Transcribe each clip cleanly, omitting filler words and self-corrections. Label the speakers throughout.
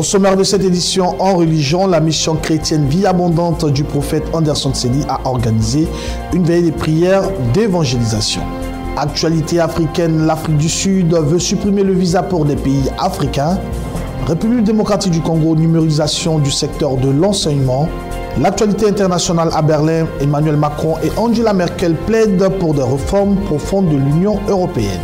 Speaker 1: Au sommaire de cette édition en religion, la mission chrétienne Vie Abondante du prophète Anderson Tseli a organisé une veillée de prières d'évangélisation. Actualité africaine, l'Afrique du Sud veut supprimer le visa pour des pays africains. République démocratique du Congo, numérisation du secteur de l'enseignement. L'actualité internationale à Berlin, Emmanuel Macron et Angela Merkel plaident pour des réformes profondes de l'Union européenne.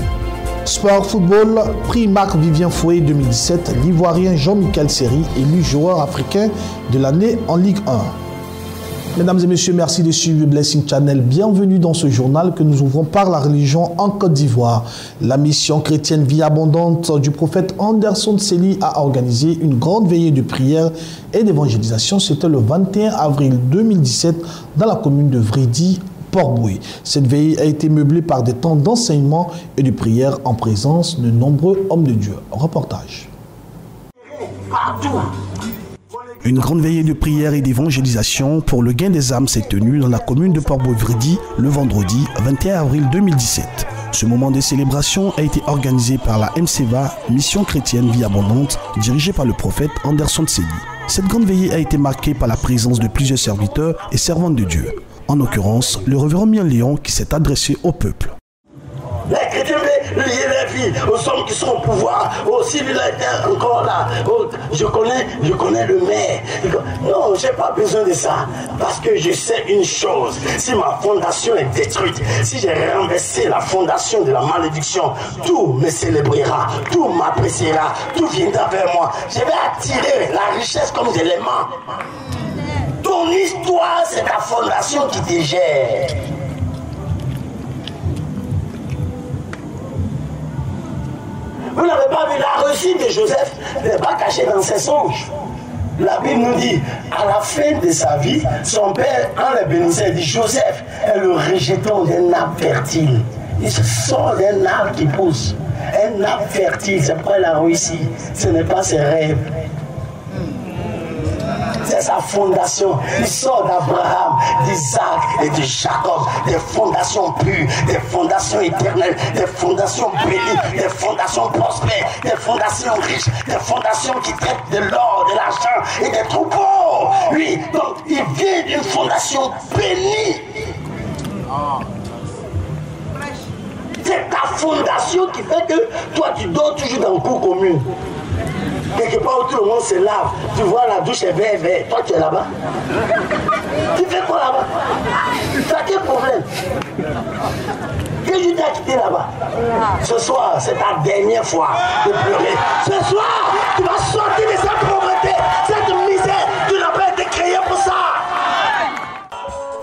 Speaker 1: Sport football, prix Marc-Vivien Fouet 2017, l'Ivoirien Jean-Michel Seri élu joueur africain de l'année en Ligue 1. Mesdames et messieurs, merci de suivre Blessing Channel. Bienvenue dans ce journal que nous ouvrons par la religion en Côte d'Ivoire. La mission chrétienne Vie Abondante du prophète Anderson Tseli a organisé une grande veillée de prière et d'évangélisation. C'était le 21 avril 2017 dans la commune de Vridi, Port-Boué. Cette veillée a été meublée par des temps d'enseignement et de prière en présence de nombreux hommes de Dieu. Reportage. Une grande veillée de prière et d'évangélisation pour le gain des âmes s'est tenue dans la commune de Port-Boué-Vridi le vendredi 21 avril 2017. Ce moment de célébration a été organisé par la MCVA, Mission chrétienne Vie Abondante, dirigée par le prophète Anderson Tseli. Cette grande veillée a été marquée par la présence de plusieurs serviteurs et servantes de Dieu. En l'occurrence, le révérend Mian Léon qui s'est adressé au peuple.
Speaker 2: Les chrétiens veulent lier les vies aux hommes qui sont au pouvoir, aux civils étaient encore là. Je connais le maire. Non, je n'ai pas besoin de ça. Parce que je sais une chose. Si ma fondation est détruite, si j'ai renversé la fondation de la malédiction, tout me célébrera, tout m'appréciera, tout viendra vers moi. Je vais attirer la richesse comme élément. Ton histoire, c'est ta fondation qui te gère. Vous n'avez pas vu la réussite de Joseph n'est pas cachée dans ses songes. La Bible nous dit, à la fin de sa vie, son père, en le bénissait, dit Joseph est le rejeton d'un arbre fertile. Il se sort d'un arbre qui pousse. Un arbre fertile, c'est pourquoi il a réussi. Ce n'est pas ses rêves. C'est sa fondation. Il sort d'Abraham, d'Isaac et de Jacob. Des fondations pures, des fondations éternelles, des fondations bénies, des fondations prospères, des fondations riches, des fondations qui traitent de l'or, de l'argent et des troupeaux. Lui, donc, il vient d'une fondation bénie. C'est ta fondation qui fait que toi, tu dors toujours dans le cours commun. Quelque part où tout le monde se lave, tu vois la douche est vert. Toi tu es là-bas. Tu fais quoi là-bas? Tu as quel problème? Qu'est-ce que tu t'as quitté là-bas? Ce soir, c'est ta dernière fois de pleurer. Ce soir, tu vas sortir de cette pauvreté, cette misère. Tu n'as pas été créé pour ça.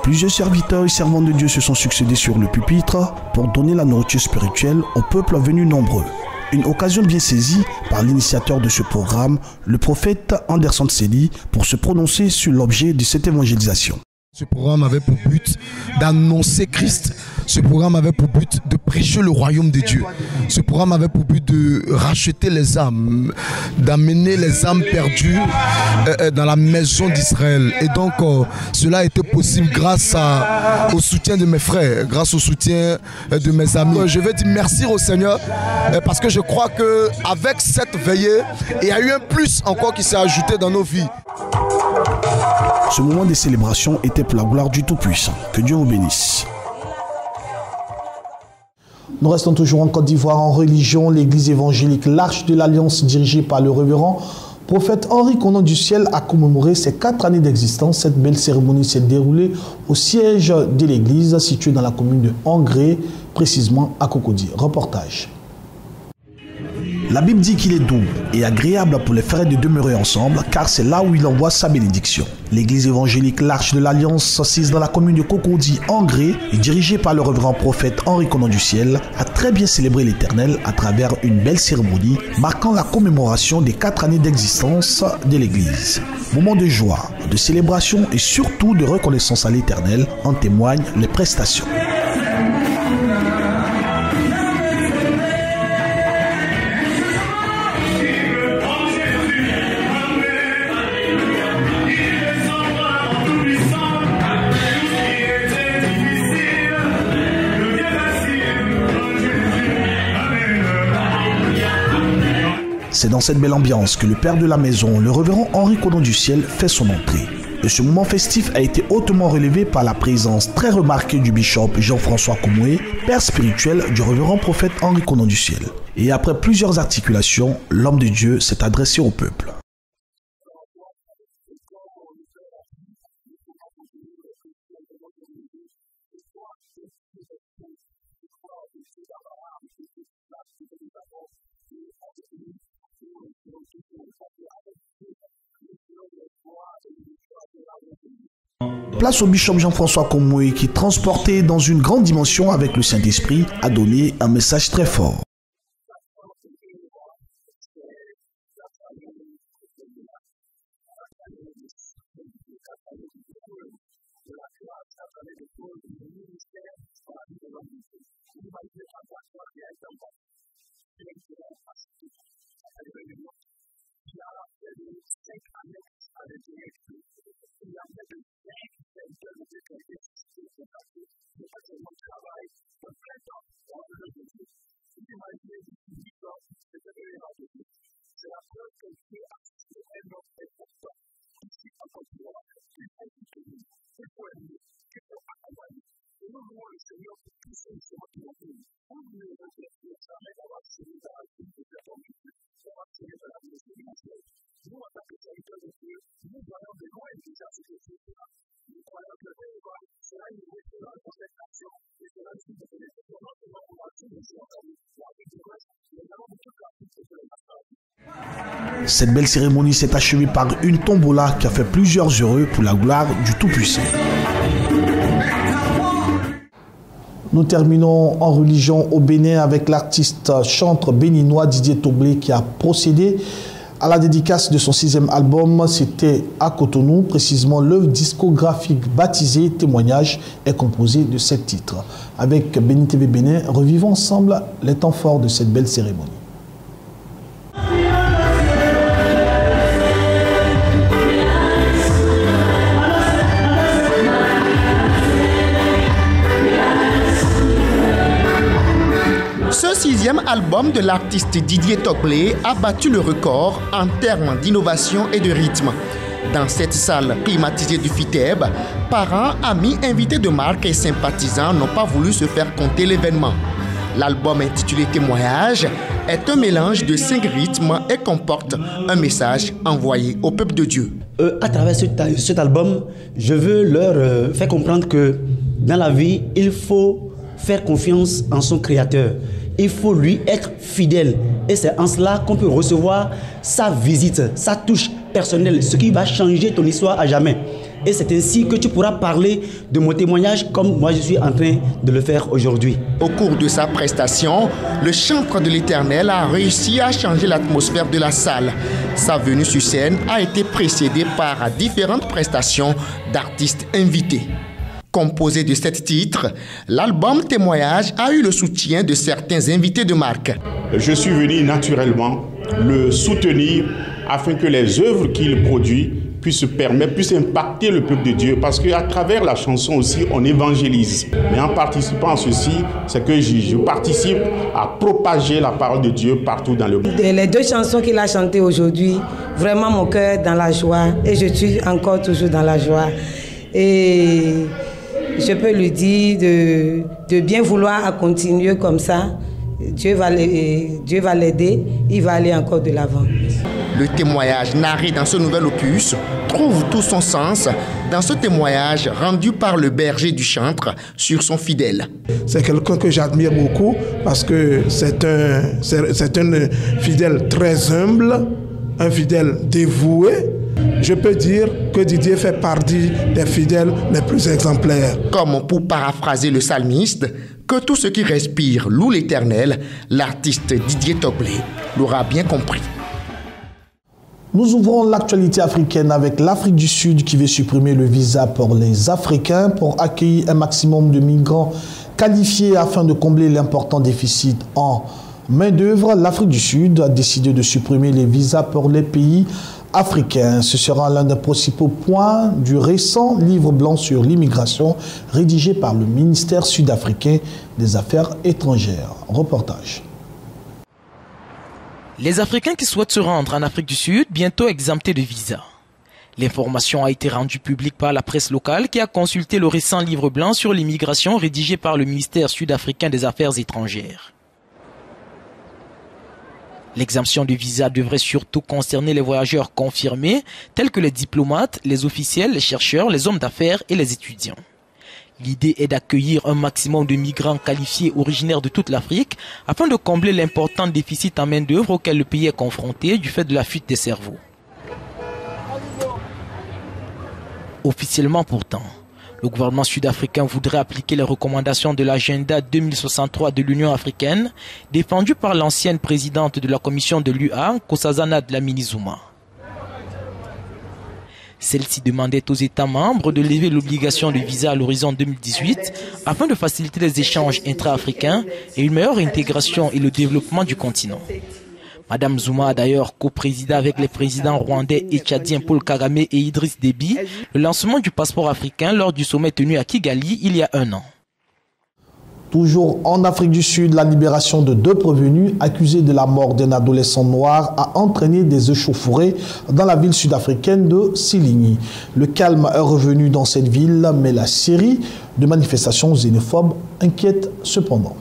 Speaker 1: Plusieurs serviteurs et servantes de Dieu se sont succédés sur le pupitre pour donner la nourriture spirituelle au peuple venu nombreux. Une occasion bien saisie par l'initiateur de ce programme, le prophète Anderson Tseli, pour se prononcer sur l'objet de cette évangélisation.
Speaker 3: Ce programme avait pour but d'annoncer Christ. Ce programme avait pour but de prêcher le royaume de Dieu. Ce programme avait pour but de racheter les âmes, d'amener les âmes perdues dans la maison d'Israël. Et donc, cela a été possible grâce au soutien de mes frères, grâce au soutien de mes amis. Je vais dire merci au Seigneur parce que je crois qu'avec cette veillée, il y a eu un plus encore qui s'est ajouté dans nos vies.
Speaker 1: Ce moment de célébration était pour la gloire du Tout-Puissant. Que Dieu vous bénisse. Nous restons toujours en Côte d'Ivoire en religion. L'église évangélique L'Arche de l'Alliance, dirigée par le révérend prophète Henri Konan du Ciel, a commémoré ses 4 années d'existence. Cette belle cérémonie s'est déroulée au siège de l'église située dans la commune de Angré, précisément à Cocody. Reportage. La Bible dit qu'il est doux et agréable pour les frères de demeurer ensemble, car c'est là où il envoie sa bénédiction. L'église évangélique L'Arche de l'Alliance, assise dans la commune de Cocody, Angré, et dirigée par le révérend prophète Henri Konan du Ciel, a très bien célébré l'Éternel à travers une belle cérémonie marquant la commémoration des 4 années d'existence de l'église. Moment de joie, de célébration et surtout de reconnaissance à l'Éternel, en témoignent les prestations. C'est dans cette belle ambiance que le père de la maison, le révérend Henri Konan du Ciel, fait son entrée. Et ce moment festif a été hautement relevé par la présence très remarquée du bishop Jean-François Komoué, père spirituel du révérend prophète Henri Konan du Ciel. Et après plusieurs articulations, l'homme de Dieu s'est adressé au peuple. Place au bishop Jean-François Komoué qui, transporté dans une grande dimension avec le Saint-Esprit, a donné un message très fort. Cette belle cérémonie s'est achevée par une tombola qui a fait plusieurs heureux pour la gloire du Tout-Puissant. Nous terminons en religion au Bénin avec l'artiste chanteur béninois Didier Toblé qui a procédé à la dédicace de son 6e album. C'était à Cotonou. Précisément, l'œuvre discographique baptisée Témoignage est composée de 7 titres. Avec Béni TV Bénin, revivons ensemble les temps forts de cette belle cérémonie.
Speaker 4: Ce 6e album de l'artiste Didier Toblé a battu le record en termes d'innovation et de rythme. Dans cette salle climatisée du FITEB, parents, amis, invités de marque et sympathisants n'ont pas voulu se faire compter l'événement. L'album intitulé Témoignage est un mélange de 5 rythmes et comporte un message envoyé au peuple de Dieu.
Speaker 5: À travers cet album, je veux leur faire comprendre que dans la vie, il faut faire confiance en son Créateur. Il faut lui être fidèle. Et c'est en cela qu'on peut recevoir sa visite, sa touche personnelle, ce qui va changer ton histoire à jamais. Et c'est ainsi que tu pourras parler de mon témoignage comme moi je suis en train de le faire aujourd'hui.
Speaker 4: Au cours de sa prestation, le chantre de l'Éternel a réussi à changer l'atmosphère de la salle. Sa venue sur scène a été précédée par différentes prestations d'artistes invités. Composé de 7 titres, l'album Témoignage a eu le soutien de certains invités de marque.
Speaker 6: Je suis venu naturellement le soutenir afin que les œuvres qu'il produit puissent impacter le peuple de Dieu, parce qu'à travers la chanson aussi, on évangélise. Mais en participant à ceci, c'est que je participe à propager la parole de Dieu partout dans le monde.
Speaker 7: Les 2 chansons qu'il a chantées aujourd'hui, vraiment mon cœur dans la joie, et je suis encore toujours dans la joie. Et je peux lui dire de bien vouloir continuer comme ça. Dieu va l'aider, il va aller encore de l'avant.
Speaker 4: Le témoignage narré dans ce nouvel opus trouve tout son sens dans ce témoignage rendu par le berger du chantre sur son fidèle.
Speaker 8: C'est quelqu'un que j'admire beaucoup parce que c'est un fidèle très humble, un fidèle dévoué. Je peux dire que Didier fait partie des fidèles les plus exemplaires.
Speaker 4: Comme pour paraphraser le psalmiste, que tout ce qui respire loue l'Éternel, l'artiste Didier Toblé l'aura bien compris.
Speaker 1: Nous ouvrons l'actualité africaine avec l'Afrique du Sud qui veut supprimer le visa pour les Africains pour accueillir un maximum de migrants qualifiés afin de combler l'important déficit en main-d'œuvre. L'Afrique du Sud a décidé de supprimer les visas pour les pays africains. Ce sera l'un des principaux points du récent livre blanc sur l'immigration rédigé par le ministère sud-africain des Affaires étrangères. Reportage.
Speaker 9: Les Africains qui souhaitent se rendre en Afrique du Sud, bientôt exemptés de visa. L'information a été rendue publique par la presse locale qui a consulté le récent livre blanc sur l'immigration rédigé par le ministère sud-africain des Affaires étrangères. L'exemption de visa devrait surtout concerner les voyageurs confirmés, tels que les diplomates, les officiels, les chercheurs, les hommes d'affaires et les étudiants. L'idée est d'accueillir un maximum de migrants qualifiés originaires de toute l'Afrique afin de combler l'important déficit en main-d'œuvre auquel le pays est confronté du fait de la fuite des cerveaux. Officiellement pourtant, le gouvernement sud-africain voudrait appliquer les recommandations de l'agenda 2063 de l'Union africaine, défendu par l'ancienne présidente de la commission de l'UA, Nkosazana Dlamini-Zuma. Celle-ci demandait aux États membres de lever l'obligation de visa à l'horizon 2018 afin de faciliter les échanges intra-africains et une meilleure intégration et le développement du continent. Madame Zuma a d'ailleurs co-présidé avec les présidents rwandais et tchadiens Paul Kagame et Idriss Déby le lancement du passeport africain lors du sommet tenu à Kigali il y a un an.
Speaker 1: Toujours en Afrique du Sud, la libération de 2 prévenus accusés de la mort d'un adolescent noir a entraîné des échauffourées dans la ville sud-africaine de Siligny. Le calme est revenu dans cette ville, mais la série de manifestations xénophobes inquiète cependant.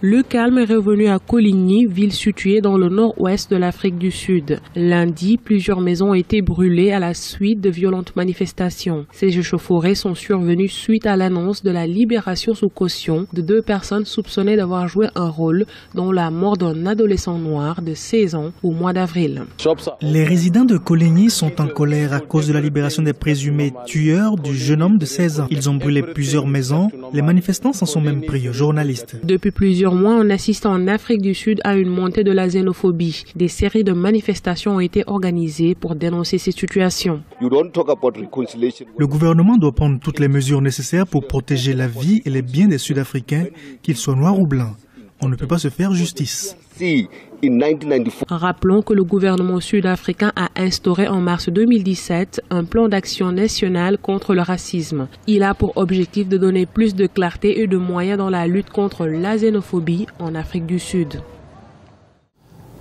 Speaker 10: Le calme est revenu à Coligny, ville située dans le nord-ouest de l'Afrique du Sud. Lundi, plusieurs maisons ont été brûlées à la suite de violentes manifestations. Ces échauffourées sont survenues suite à l'annonce de la libération sous caution de 2 personnes soupçonnées d'avoir joué un rôle dans la mort d'un adolescent noir de 16 ans au mois d'avril.
Speaker 11: Les résidents de Coligny sont en colère à cause de la libération des présumés tueurs du jeune homme de 16 ans. Ils ont brûlé plusieurs maisons. Les manifestants s'en sont même pris aux journalistes.
Speaker 10: Depuis plusieurs mois, on assiste en Afrique du Sud à une montée de la xénophobie. Des séries de manifestations ont été organisées pour dénoncer ces situations.
Speaker 11: Le gouvernement doit prendre toutes les mesures nécessaires pour protéger la vie et les biens des Sud-Africains, qu'ils soient noirs ou blancs. On ne peut pas se faire justice.
Speaker 10: Rappelons que le gouvernement sud-africain a instauré en mars 2017 un plan d'action national contre le racisme. Il a pour objectif de donner plus de clarté et de moyens dans la lutte contre la xénophobie en Afrique du Sud.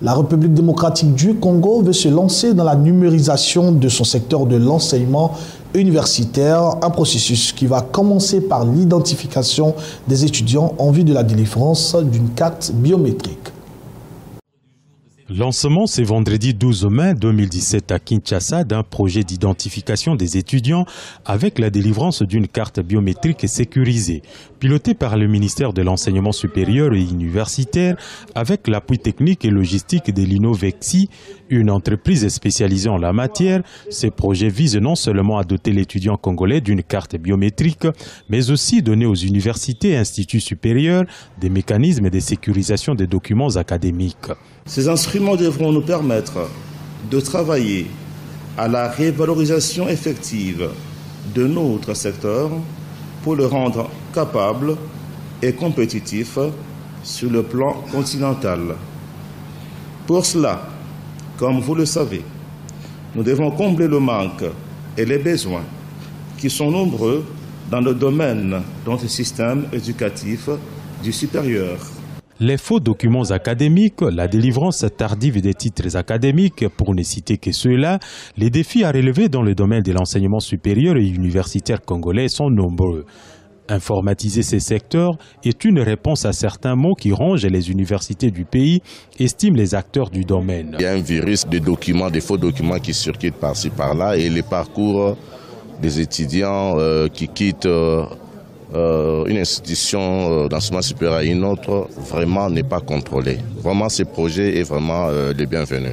Speaker 1: La République démocratique du Congo veut se lancer dans la numérisation de son secteur de l'enseignement universitaire, un processus qui va commencer par l'identification des étudiants en vue de la délivrance d'une carte biométrique.
Speaker 12: Lancement ce vendredi 12 mai 2017 à Kinshasa d'un projet d'identification des étudiants avec la délivrance d'une carte biométrique sécurisée, piloté par le ministère de l'Enseignement supérieur et universitaire avec l'appui technique et logistique de l'Innovexi, une entreprise spécialisée en la matière. Ce projet vise non seulement à doter l'étudiant congolais d'une carte biométrique, mais aussi donner aux universités et instituts supérieurs des mécanismes de sécurisation des documents académiques.
Speaker 13: Ces instruments devront nous permettre de travailler à la révalorisation effective de notre secteur pour le rendre capable et compétitif sur le plan continental. Pour cela, comme vous le savez, nous devons combler le manque et les besoins qui sont nombreux dans le domaine de notre système éducatif du supérieur.
Speaker 12: Les faux documents académiques, la délivrance tardive des titres académiques, pour ne citer que ceux-là, les défis à relever dans le domaine de l'enseignement supérieur et universitaire congolais sont nombreux. Informatiser ces secteurs est une réponse à certains maux qui rongent les universités du pays, estiment les acteurs du domaine.
Speaker 14: Il y a un virus de documents, des faux documents qui circulent par-ci par-là et les parcours des étudiants qui quittent une institution d'enseignement supérieur à une autre vraiment n'est pas contrôlé. Vraiment, ce projet est vraiment le bienvenu.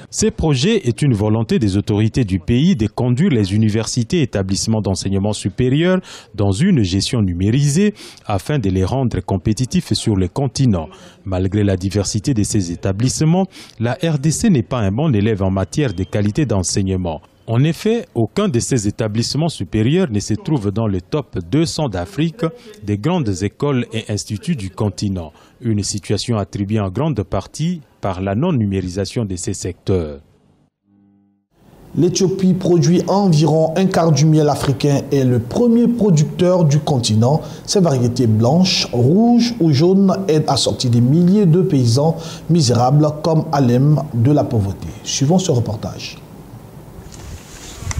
Speaker 12: Ce projet est une volonté des autorités du pays de conduire les universités et établissements d'enseignement supérieur dans une gestion numérisée afin de les rendre compétitifs sur le continent. Malgré la diversité de ces établissements, la RDC n'est pas un bon élève en matière de qualité d'enseignement. En effet, aucun de ces établissements supérieurs ne se trouve dans le top 200 d'Afrique des grandes écoles et instituts du continent. Une situation attribuée en grande partie par la non-numérisation de ces secteurs.
Speaker 1: L'Éthiopie produit environ un quart du miel africain et est le premier producteur du continent. Ces variétés blanches, rouges ou jaunes aident à sortir des milliers de paysans misérables comme Alem de la pauvreté. Suivons ce reportage.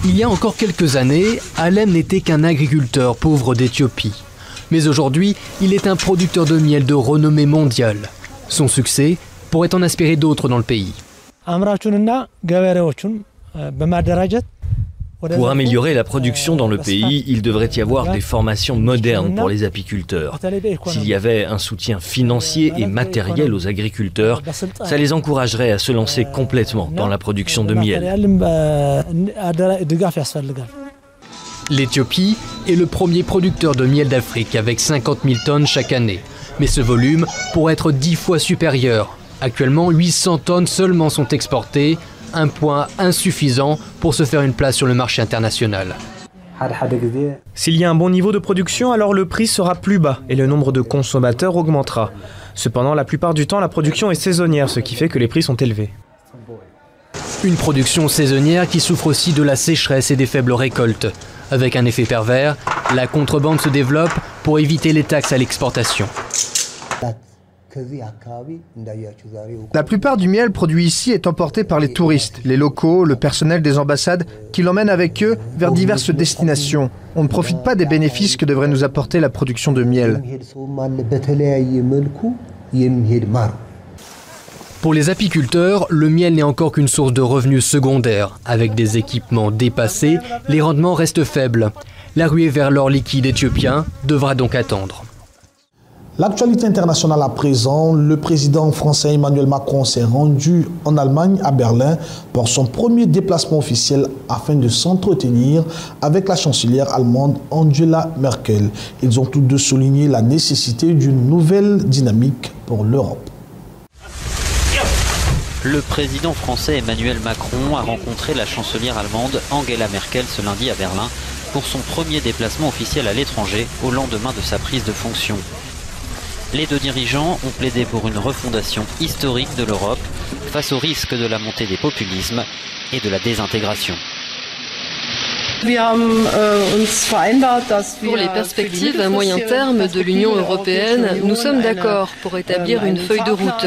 Speaker 15: Il y a encore quelques années, Alem n'était qu'un agriculteur pauvre d'Éthiopie. Mais aujourd'hui, il est un producteur de miel de renommée mondiale. Son succès pourrait en inspirer d'autres dans le pays.
Speaker 16: Pour améliorer la production dans le pays, il devrait y avoir des formations modernes pour les apiculteurs. S'il y avait un soutien financier et matériel aux agriculteurs, ça les encouragerait à se lancer complètement dans la production de miel.
Speaker 15: L'Éthiopie est le premier producteur de miel d'Afrique avec 50 000 tonnes chaque année. Mais ce volume pourrait être 10 fois supérieur. Actuellement, 800 tonnes seulement sont exportées, un point insuffisant pour se faire une place sur le marché international.
Speaker 17: S'il y a un bon niveau de production, alors le prix sera plus bas et le nombre de consommateurs augmentera. Cependant, la plupart du temps, la production est saisonnière, ce qui fait que les prix sont élevés.
Speaker 15: Une production saisonnière qui souffre aussi de la sécheresse et des faibles récoltes. Avec un effet pervers, la contrebande se développe pour éviter les taxes à l'exportation.
Speaker 18: La plupart du miel produit ici est emporté par les touristes, les locaux, le personnel des ambassades qui l'emmènent avec eux vers diverses destinations. On ne profite pas des bénéfices que devrait nous apporter la production de miel.
Speaker 15: Pour les apiculteurs, le miel n'est encore qu'une source de revenus secondaire. Avec des équipements dépassés, les rendements restent faibles. La ruée vers l'or liquide éthiopien devra donc attendre.
Speaker 1: L'actualité internationale à présent, le président français Emmanuel Macron s'est rendu en Allemagne, à Berlin, pour son premier déplacement officiel afin de s'entretenir avec la chancelière allemande Angela Merkel. Ils ont tous deux souligné la nécessité d'une nouvelle dynamique pour l'Europe.
Speaker 19: Le président français Emmanuel Macron a rencontré la chancelière allemande Angela Merkel ce lundi à Berlin pour son premier déplacement officiel à l'étranger au lendemain de sa prise de fonction. Les deux dirigeants ont plaidé pour une refondation historique de l'Europe face au risque de la montée des populismes et de la désintégration.
Speaker 20: Pour les perspectives à moyen terme de l'Union européenne, nous sommes d'accord pour établir une feuille de route.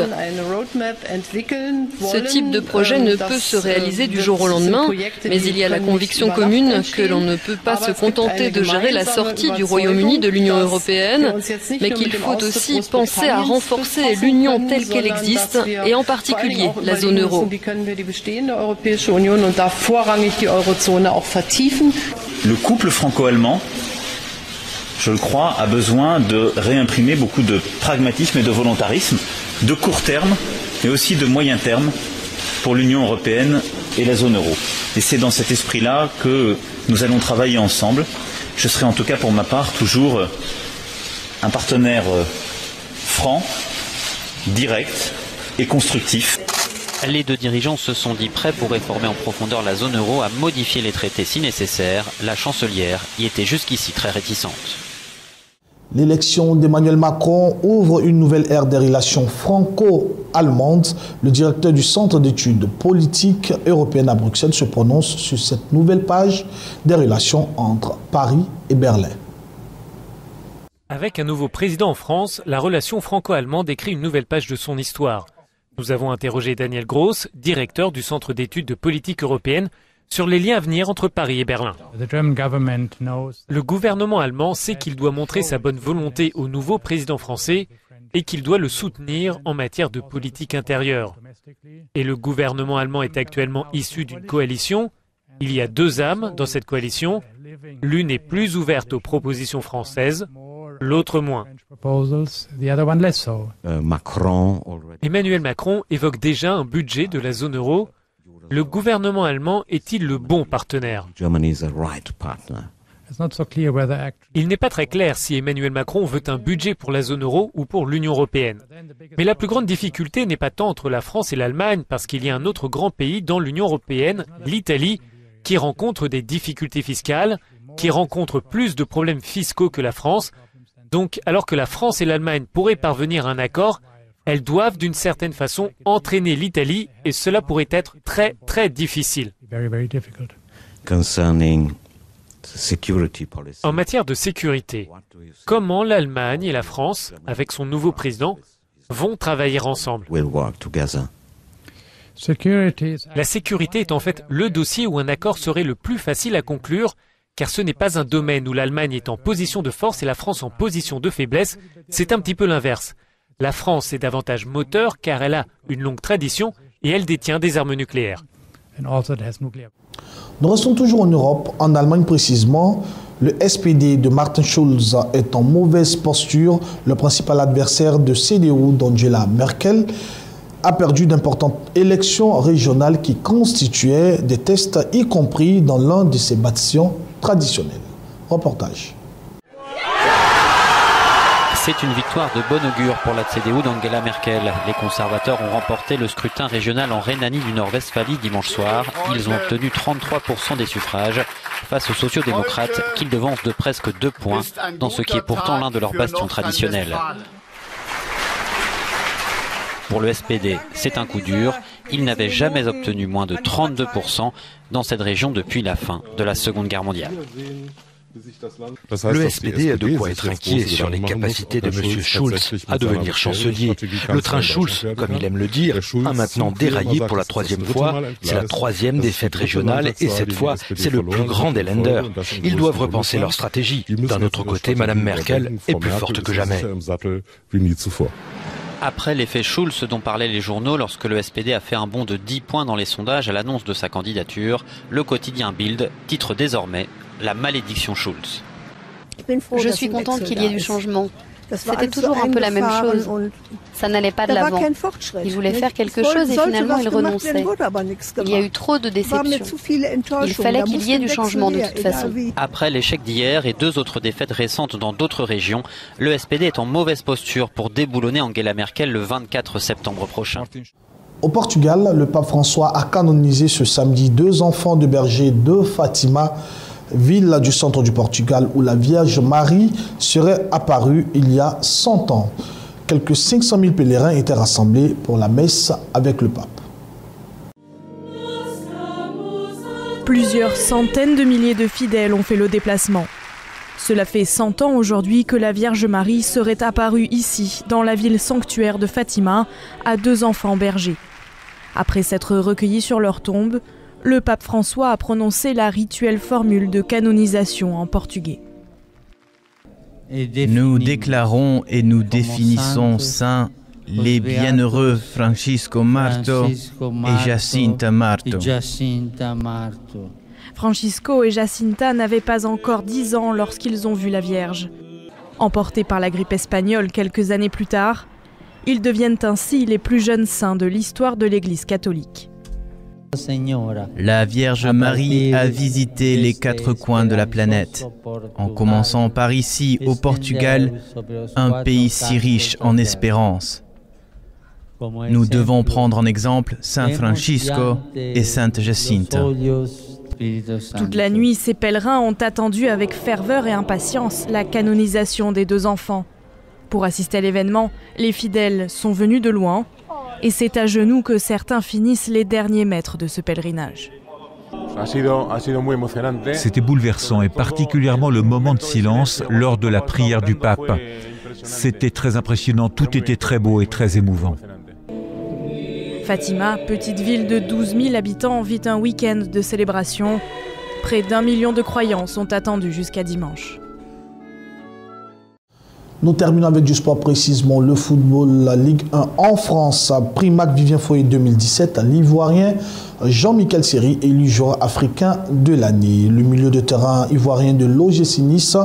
Speaker 20: Ce type de projet ne peut se réaliser du jour au lendemain, mais il y a la conviction commune que l'on ne peut pas se contenter de gérer la sortie du Royaume-Uni de l'Union européenne, mais qu'il faut aussi penser à renforcer l'Union telle qu'elle existe, et en particulier la zone euro.
Speaker 21: Le couple franco-allemand, je le crois, a besoin de réimprimer beaucoup de pragmatisme et de volontarisme, de court terme, mais aussi de moyen terme pour l'Union européenne et la zone euro. Et c'est dans cet esprit-là que nous allons travailler ensemble. Je serai en tout cas pour ma part toujours un partenaire franc, direct et constructif.
Speaker 19: Les deux dirigeants se sont dit prêts pour réformer en profondeur la zone euro, à modifier les traités si nécessaire. La chancelière y était jusqu'ici très réticente.
Speaker 1: L'élection d'Emmanuel Macron ouvre une nouvelle ère des relations franco-allemandes. Le directeur du Centre d'études politiques européennes à Bruxelles se prononce sur cette nouvelle page des relations entre Paris et Berlin.
Speaker 22: Avec un nouveau président en France, la relation franco-allemande écrit une nouvelle page de son histoire. Nous avons interrogé Daniel Gross, directeur du Centre d'études de politique européenne, sur les liens à venir entre Paris et Berlin. Le gouvernement allemand sait qu'il doit montrer sa bonne volonté au nouveau président français et qu'il doit le soutenir en matière de politique intérieure. Et le gouvernement allemand est actuellement issu d'une coalition. Il y a deux âmes dans cette coalition. L'une est plus ouverte aux propositions françaises, l'autre moins. Emmanuel Macron évoque déjà un budget de la zone euro. Le gouvernement allemand est-il le bon partenaire? Il n'est pas très clair si Emmanuel Macron veut un budget pour la zone euro ou pour l'Union européenne. Mais la plus grande difficulté n'est pas tant entre la France et l'Allemagne, parce qu'il y a un autre grand pays dans l'Union européenne, l'Italie, qui rencontre des difficultés fiscales, qui rencontre plus de problèmes fiscaux que la France. Donc, alors que la France et l'Allemagne pourraient parvenir à un accord, elles doivent d'une certaine façon entraîner l'Italie et cela pourrait être très très difficile. En matière de sécurité, comment l'Allemagne et la France, avec son nouveau président, vont travailler ensemble? La sécurité est en fait le dossier où un accord serait le plus facile à conclure, car ce n'est pas un domaine où l'Allemagne est en position de force et la France en position de faiblesse, c'est un petit peu l'inverse. La France est davantage moteur car elle a une longue tradition et elle détient des armes nucléaires.
Speaker 1: Nous restons toujours en Europe, en Allemagne précisément. Le SPD de Martin Schulz est en mauvaise posture. Le principal adversaire de CDU d'Angela Merkel a perdu d'importantes élections régionales qui constituaient des tests, y compris dans l'un de ses bâtiments traditionnels. Reportage.
Speaker 19: C'est une victoire de bon augure pour la CDU d'Angela Merkel. Les conservateurs ont remporté le scrutin régional en Rhénanie du Nord-Westphalie dimanche soir. Ils ont obtenu 33% des suffrages face aux sociodémocrates qu'ils devancent de presque 2 points dans ce qui est pourtant l'un de leurs bastions traditionnels. Pour le SPD, c'est un coup dur. Il n'avait jamais obtenu moins de 32% dans cette région depuis la fin de la Seconde Guerre mondiale.
Speaker 2: Le SPD a de quoi être inquiet sur les capacités de M. Schulz à devenir chancelier. Le train Schulz, comme il aime le dire, a maintenant déraillé pour la 3e fois. C'est la 3e défaite régionale et cette fois, c'est le plus grand des Länder. Ils doivent repenser leur stratégie. D'un autre côté, Mme Merkel est plus forte que jamais.
Speaker 19: Après l'effet Schulz dont parlaient les journaux lorsque le SPD a fait un bond de 10 points dans les sondages à l'annonce de sa candidature, le quotidien Bild titre désormais « La malédiction Schulz ».
Speaker 3: Je suis contente qu'il y ait du changement. C'était toujours un peu la même chose. Ça n'allait pas de l'avant. Il voulait faire quelque chose et finalement il renonçait. Il y a eu trop de déceptions. Il fallait qu'il y ait du changement de toute façon.
Speaker 19: Après l'échec d'hier et 2 autres défaites récentes dans d'autres régions, le SPD est en mauvaise posture pour déboulonner Angela Merkel le 24 septembre prochain.
Speaker 1: Au Portugal, le pape François a canonisé ce samedi 2 enfants de berger de Fatima, ville du centre du Portugal où la Vierge Marie serait apparue il y a 100 ans. Quelques 500 000 pèlerins étaient rassemblés pour la messe avec le pape.
Speaker 23: Plusieurs centaines de milliers de fidèles ont fait le déplacement. Cela fait 100 ans aujourd'hui que la Vierge Marie serait apparue ici, dans la ville sanctuaire de Fatima, à 2 enfants bergers. Après s'être recueillis sur leur tombe, le pape François a prononcé la rituelle formule de canonisation en portugais.
Speaker 24: Nous déclarons et nous définissons saints les bienheureux Francisco Marto et Jacinta Marto.
Speaker 23: Francisco et Jacinta n'avaient pas encore 10 ans lorsqu'ils ont vu la Vierge. Emportés par la grippe espagnole quelques années plus tard, ils deviennent ainsi les plus jeunes saints de l'histoire de l'Église catholique.
Speaker 24: La Vierge Marie a visité les 4 coins de la planète, en commençant par ici, au Portugal, un pays si riche en espérance. Nous devons prendre en exemple Saint Francisco et Sainte Jacinta.
Speaker 23: Toute la nuit, ces pèlerins ont attendu avec ferveur et impatience la canonisation des 2 enfants. Pour assister à l'événement, les fidèles sont venus de loin. Et c'est à genoux que certains finissent les derniers mètres de ce pèlerinage.
Speaker 25: C'était bouleversant et particulièrement le moment de silence lors de la prière du pape. C'était très impressionnant, tout était très beau et très émouvant.
Speaker 23: Fatima, petite ville de 12 000 habitants, vit un week-end de célébration. Près d'1 million de croyants sont attendus jusqu'à dimanche.
Speaker 1: Nous terminons avec du sport, précisément le football, la Ligue 1 en France. Prix Marc Vivien Foé 2017, l'Ivoirien Jean-Michel Seri élu joueur africain de l'année. Le milieu de terrain ivoirien de l'OGC Nice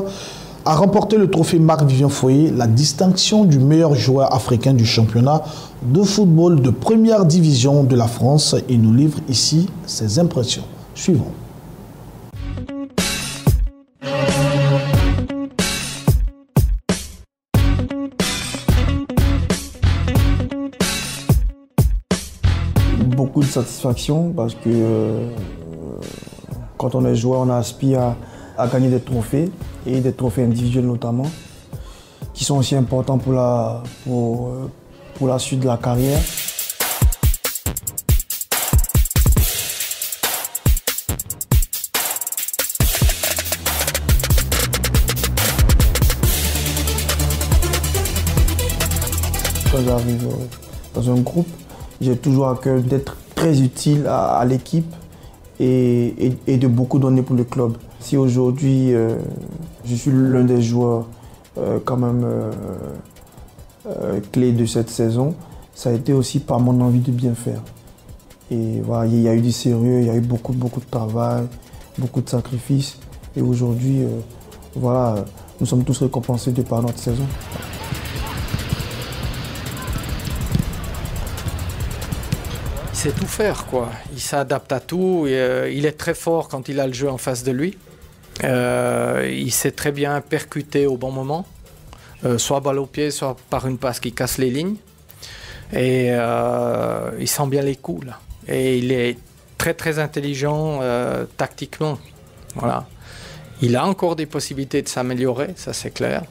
Speaker 1: a remporté le trophée Marc Vivien Foé, la distinction du meilleur joueur africain du championnat de football de première division de la France. Il nous livre ici ses impressions. Suivons.
Speaker 26: Beaucoup de satisfaction parce que quand on est joueur, on aspire à gagner des trophées et des trophées individuels notamment, qui sont aussi importants pour pour la suite de la carrière. Quand j'arrive dans un groupe, j'ai toujours à cœur d'être très utile à l'équipe et de beaucoup donner pour le club. Si aujourd'hui je suis l'un des joueurs quand même clés de cette saison, ça a été aussi par mon envie de bien faire. Et voilà, il y a eu du sérieux, il y a eu beaucoup de travail, beaucoup de sacrifices. Et aujourd'hui, voilà, nous sommes tous récompensés de par notre saison.
Speaker 4: Il sait tout faire, quoi. Il s'adapte à tout. Il est très fort quand il a le jeu en face de lui. Il sait très bien percuter au bon moment, soit balle au pied, soit par une passe qui casse les lignes. Et il sent bien les coups, là. Et il est très intelligent tactiquement. Voilà. Il a encore des possibilités de s'améliorer, ça c'est clair.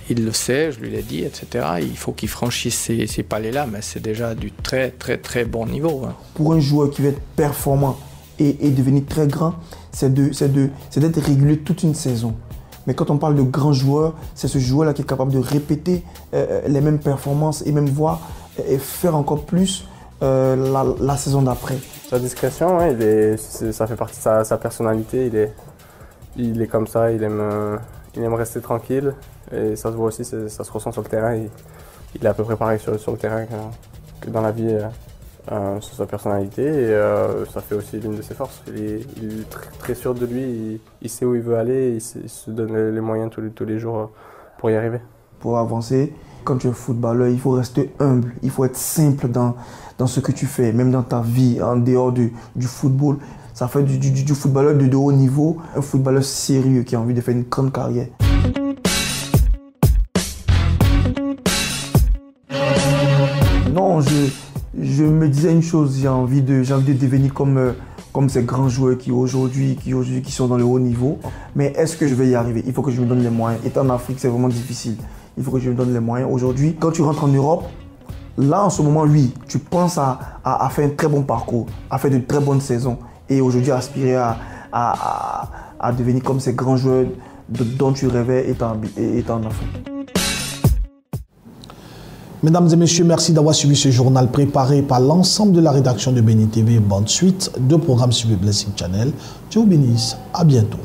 Speaker 4: Il le sait, je lui l'ai dit, etc. Il faut qu'il franchisse ces palais-là, mais c'est déjà du très bon niveau.
Speaker 26: Pour un joueur qui veut être performant et devenir très grand, c'est d'être régulier toute une saison. Mais quand on parle de grand joueur, c'est ce joueur-là qui est capable de répéter les mêmes performances et même voir et faire encore plus la saison d'après.
Speaker 5: Sa discrétion, ouais, ça fait partie de sa personnalité. Il est comme ça, il aime rester tranquille. Et ça se voit aussi, ça se ressent sur le terrain. Il est à peu près pareil sur le terrain que dans la vie, sur sa personnalité. Et ça fait aussi l'une de ses forces. Il est très sûr de lui, il sait où il veut aller, il se donne les moyens tous les jours pour y arriver.
Speaker 26: Pour avancer, quand tu es footballeur, il faut rester humble, il faut être simple dans ce que tu fais, même dans ta vie, en dehors du football. Ça fait du footballeur de haut niveau, un footballeur sérieux qui a envie de faire une grande carrière. Non, je me disais une chose, j'ai envie de devenir comme ces grands joueurs qui aujourd'hui sont dans le haut niveau. Mais est-ce que je vais y arriver? Il faut que je me donne les moyens. Étant en Afrique, c'est vraiment difficile. Il faut que je me donne les moyens. Aujourd'hui, quand tu rentres en Europe, là en ce moment, oui, tu penses à faire un très bon parcours, à faire de très bonnes saisons. Et aujourd'hui, aspirer à devenir comme ces grands joueurs dont tu rêvais étant en Afrique.
Speaker 1: Mesdames et messieurs, merci d'avoir suivi ce journal préparé par l'ensemble de la rédaction de Béni TV. Bonne suite de programme sur le Blessing Channel. Dieu vous bénisse. À bientôt.